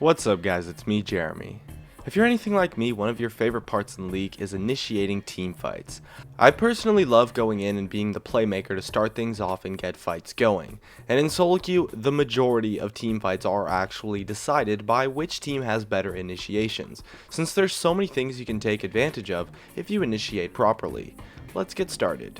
What's up guys, it's me Jeremy. If you're anything like me, one of your favorite parts in League is initiating team fights. I personally love going in and being the playmaker to start things off and get fights going. And in solo queue, the majority of team fights are actually decided by which team has better initiations, since there's so many things you can take advantage of if you initiate properly. Let's get started.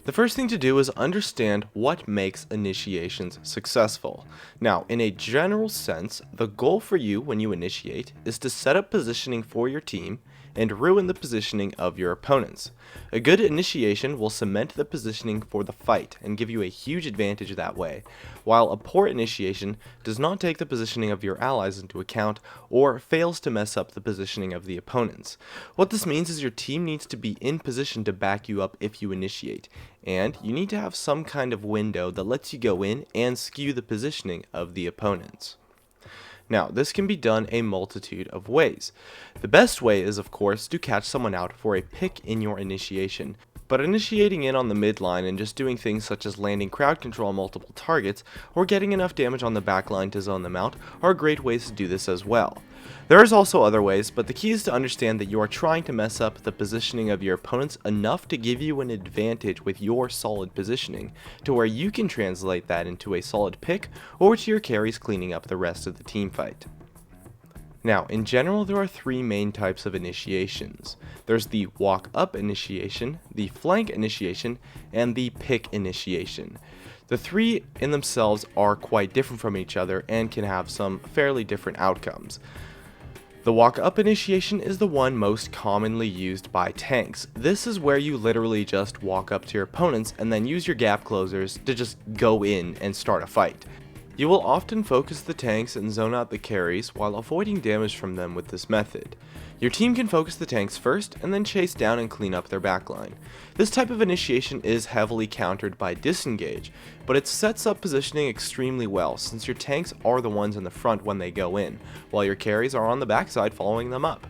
The first thing to do is understand what makes initiations successful. Now, in a general sense, the goal for you when you initiate is to set up positioning for your team and ruin the positioning of your opponents. A good initiation will cement the positioning for the fight and give you a huge advantage that way, while a poor initiation does not take the positioning of your allies into account or fails to mess up the positioning of the opponents. What this means is your team needs to be in position to back you up if you initiate, and you need to have some kind of window that lets you go in and skew the positioning of the opponents. Now, this can be done a multitude of ways. The best way is, of course, to catch someone out for a pick in your initiation, but initiating in on the mid line and just doing things such as landing crowd control on multiple targets or getting enough damage on the back line to zone them out are great ways to do this as well. There is also other ways, but the key is to understand that you are trying to mess up the positioning of your opponents enough to give you an advantage with your solid positioning, to where you can translate that into a solid pick or to your carries cleaning up the rest of the team fight. Now, in general, there are three main types of initiations. There's the walk up initiation, the flank initiation, and the pick initiation. The three in themselves are quite different from each other and can have some fairly different outcomes. The walk up initiation is the one most commonly used by tanks. This is where you literally just walk up to your opponents and then use your gap closers to just go in and start a fight. You will often focus the tanks and zone out the carries while avoiding damage from them with this method. Your team can focus the tanks first and then chase down and clean up their backline. This type of initiation is heavily countered by disengage, but it sets up positioning extremely well since your tanks are the ones in the front when they go in, while your carries are on the backside following them up.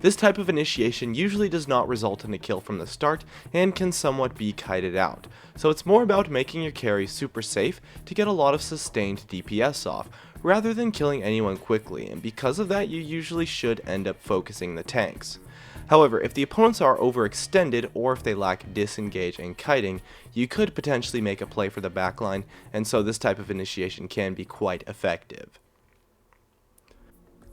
This type of initiation usually does not result in a kill from the start and can somewhat be kited out, so it's more about making your carry super safe to get a lot of sustained DPS off, rather than killing anyone quickly, and because of that you usually should end up focusing the tanks. However, if the opponents are overextended or if they lack disengage and kiting, you could potentially make a play for the backline, and so this type of initiation can be quite effective.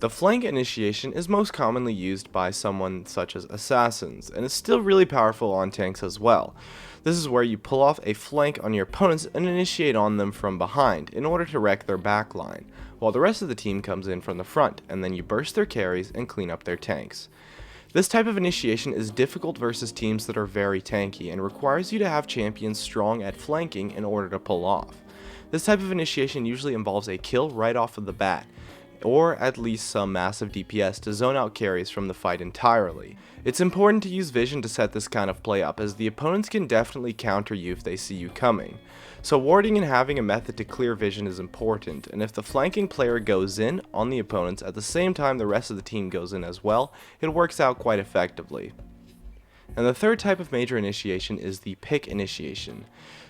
The flank initiation is most commonly used by someone such as assassins, and is still really powerful on tanks as well. This is where you pull off a flank on your opponents and initiate on them from behind in order to wreck their backline, while the rest of the team comes in from the front, and then you burst their carries and clean up their tanks. This type of initiation is difficult versus teams that are very tanky and requires you to have champions strong at flanking in order to pull off. This type of initiation usually involves a kill right off of the bat, or at least some massive DPS to zone out carries from the fight entirely. It's important to use vision to set this kind of play up, as the opponents can definitely counter you if they see you coming. So warding and having a method to clear vision is important, and if the flanking player goes in on the opponents at the same time the rest of the team goes in as well, it works out quite effectively. And the third type of major initiation is the pick initiation.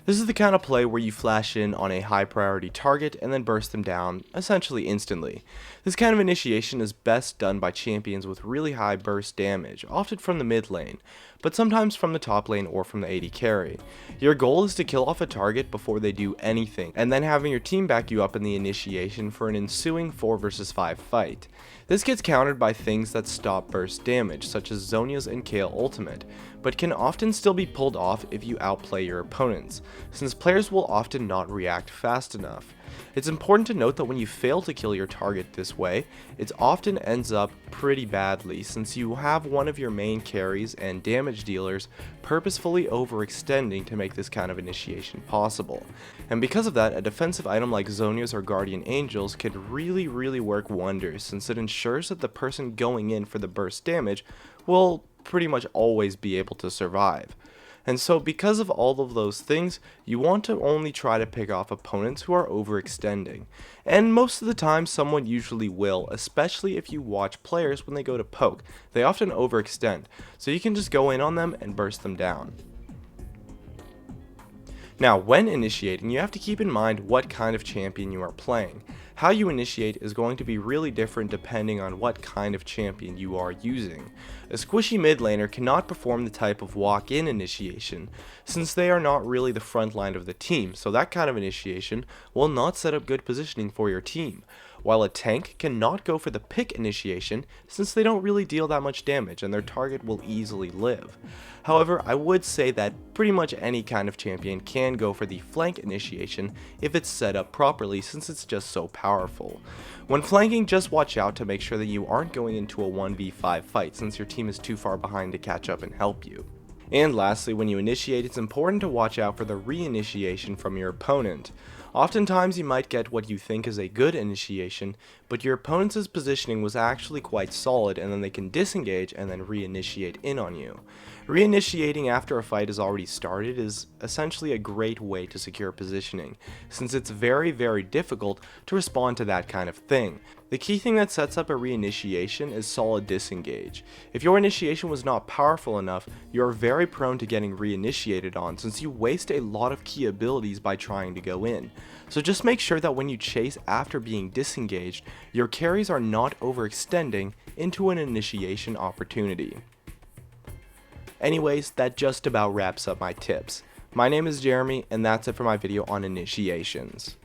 This is the kind of play where you flash in on a high priority target and then burst them down, essentially instantly. This kind of initiation is best done by champions with really high burst damage, often from the mid lane, but sometimes from the top lane or from the AD carry. Your goal is to kill off a target before they do anything, and then having your team back you up in the initiation for an ensuing 4 vs 5 fight. This gets countered by things that stop burst damage, such as Zhonya's and Kayle ultimate, but can often still be pulled off if you outplay your opponents, since players will often not react fast enough. It's important to note that when you fail to kill your target this way, it often ends up pretty badly, since you have one of your main carries and damage dealers purposefully overextending to make this kind of initiation possible. And because of that, a defensive item like Zhonya's or Guardian Angels could really work wonders, since it ensures that the person going in for the burst damage will pretty much always be able to survive. And so because of all of those things, you want to only try to pick off opponents who are overextending. And most of the time someone usually will, especially if you watch players when they go to poke. They often overextend, so you can just go in on them and burst them down. Now, when initiating, you have to keep in mind what kind of champion you are playing. How you initiate is going to be really different depending on what kind of champion you are using. A squishy mid laner cannot perform the type of walk-in initiation, since they are not really the front line of the team, so that kind of initiation will not set up good positioning for your team. While a tank cannot go for the pick initiation, since they don't really deal that much damage and their target will easily live. However, I would say that pretty much any kind of champion can go for the flank initiation if it's set up properly, since it's just so powerful. When flanking, just watch out to make sure that you aren't going into a 1v5 fight, since your team is too far behind to catch up and help you. And lastly, when you initiate, it's important to watch out for the re-initiation from your opponent. Oftentimes you might get what you think is a good initiation, but your opponent's positioning was actually quite solid, and then they can disengage and then re-initiate in on you. Re-initiating after a fight has already started is essentially a great way to secure positioning, since it's very difficult to respond to that kind of thing. The key thing that sets up a re-initiation is solid disengage. If your initiation was not powerful enough, you are very prone to getting re-initiated on, since you waste a lot of key abilities by trying to go in. So just make sure that when you chase after being disengaged, your carries are not overextending into an initiation opportunity. Anyways, that just about wraps up my tips. My name is Jeremy, and that's it for my video on initiations.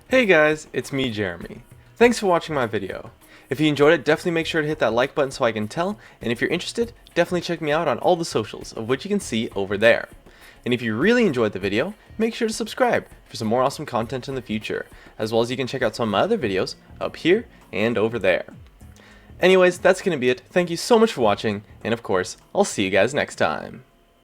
Hey guys, it's me, Jeremy. Thanks for watching my video. If you enjoyed it, definitely make sure to hit that like button so I can tell, and if you're interested, definitely check me out on all the socials, of which you can see over there. And if you really enjoyed the video, make sure to subscribe for some more awesome content in the future, as well as you can check out some of my other videos up here and over there. Anyways, that's going to be it. Thank you so much for watching, and of course, I'll see you guys next time.